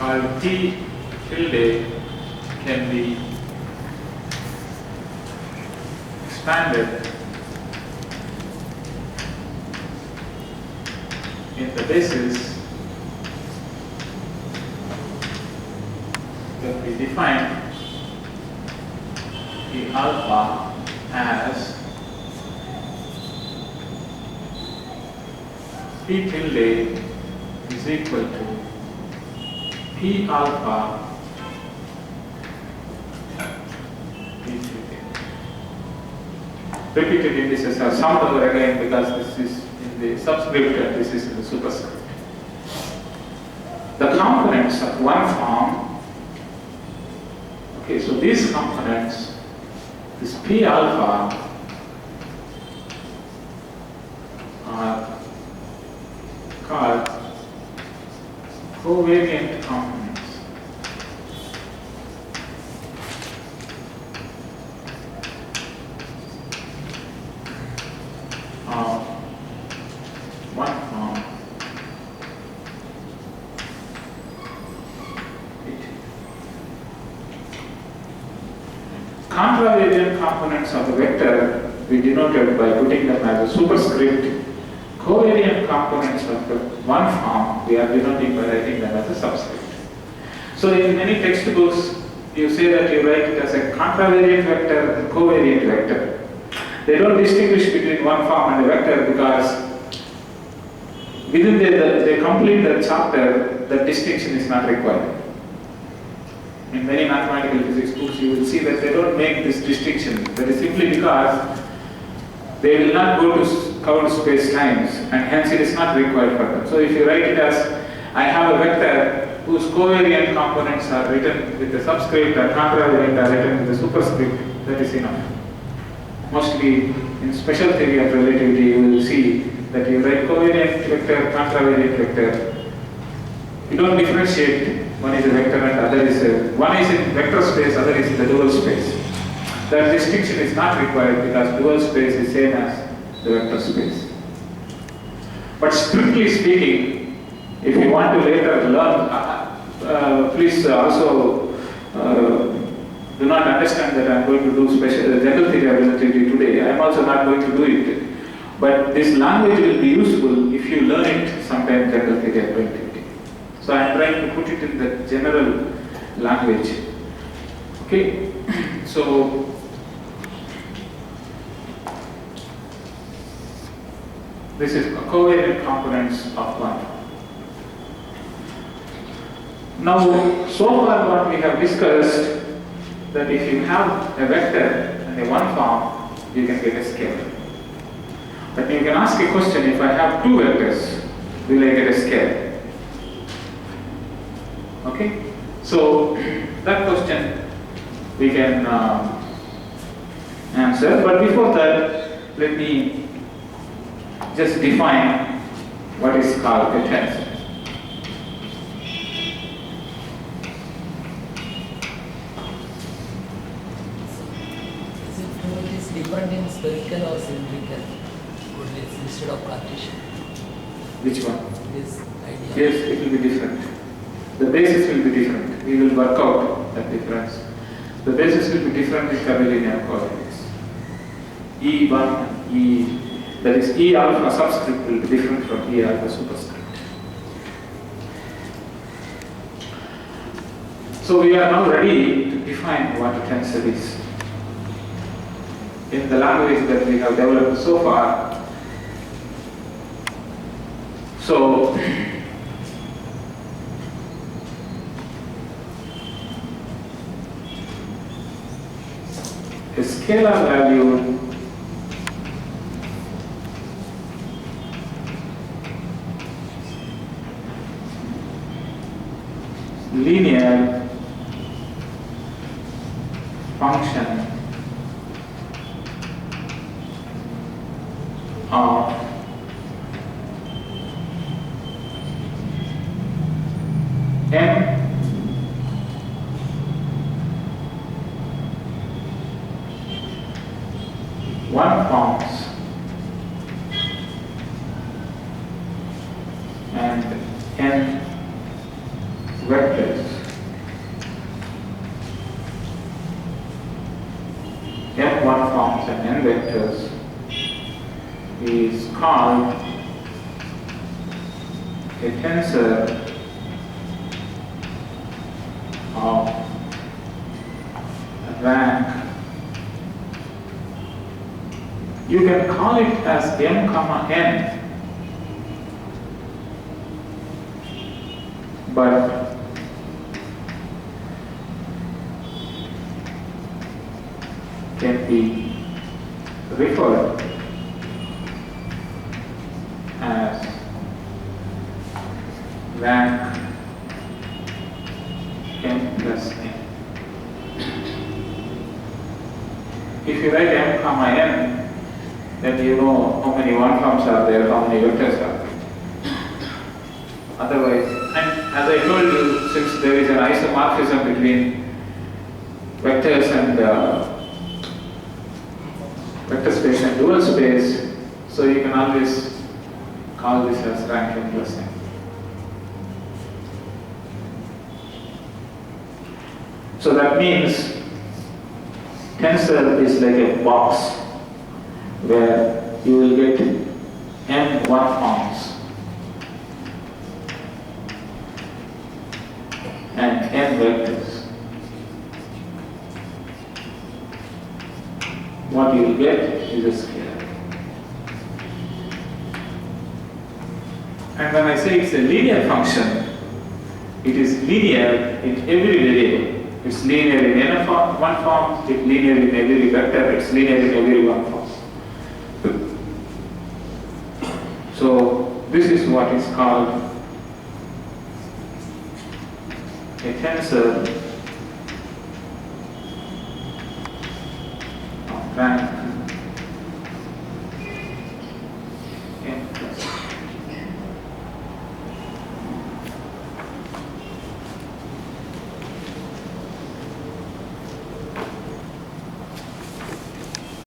called T tilde can be expanded in the basis that we define P alpha as P tilde is equal to P alpha P tilde. Repeated indices are summed over again because this is in the subscript and this is in the superscript. The components of one form, okay, so these components, this P alpha are called covariant components. Of one form. Contravariant components of the vector we denoted by putting them as a superscript. Covariant components of the one form we are denoting by writing them as a subscript. So in many textbooks you say that you write it as a contravariant vector and covariant vector. They don't distinguish between one form and a vector because within they complete the chapter, the distinction is not required. In many mathematical physics books you will see that they don't make this distinction. That is simply because they will not go to covered space times and hence it is not required for them. So if you write it as I have a vector whose covariant components are written with the subscript and contravariant are written with the superscript, that is enough. Mostly in special theory of relativity you will see that you write covariant vector, contravariant vector. You don't differentiate, one is a vector and other is one is in vector space, other is in the dual space. That distinction is not required because dual space is same as the vector space. But strictly speaking, if you want to later learn, please also do not understand that I am going to do general theory of relativity today. I am also not going to do it. But this language will be useful if you learn it sometime in general theory of relativity. So I am trying to put it in the general language. Okay, so this is covariant components of one. Now, so far what we have discussed, that if you have a vector and a one form, you can get a scalar. But you can ask a question, if I have two vectors, will I get a scalar? Okay? So, that question we can answer. But before that, let me just define what is called a tensor. It is different in spherical or cylindrical instead of Cartesian. Which one? This idea. Yes, it will be different. The basis will be different. We will work out that difference. The basis will be different in curvilinear coordinates. E1 and E, that is E alpha subscript will be different from E alpha superscript. So we are now ready to define what a tensor is. In the language that we have developed so far, so a scalar value linear function of m one forms and n vectors n vectors is called a tensor of rank. You can call it as m comma n, but can be referred as rank m plus n. If you write m comma n, then you know how many one forms are there, how many vectors are there. Otherwise, and as I told you, since there is an isomorphism between vectors and vector space and dual space, so you can always call this as rank m plus n. So that means tensor is like a box where you will get m one forms and n vectors. What you will get is a scalar. And when I say it's a linear function, it is linear in every variable. It's linear in n one form, it's linear in every vector, it's linear in every one form. So this is what is called a tensor of rank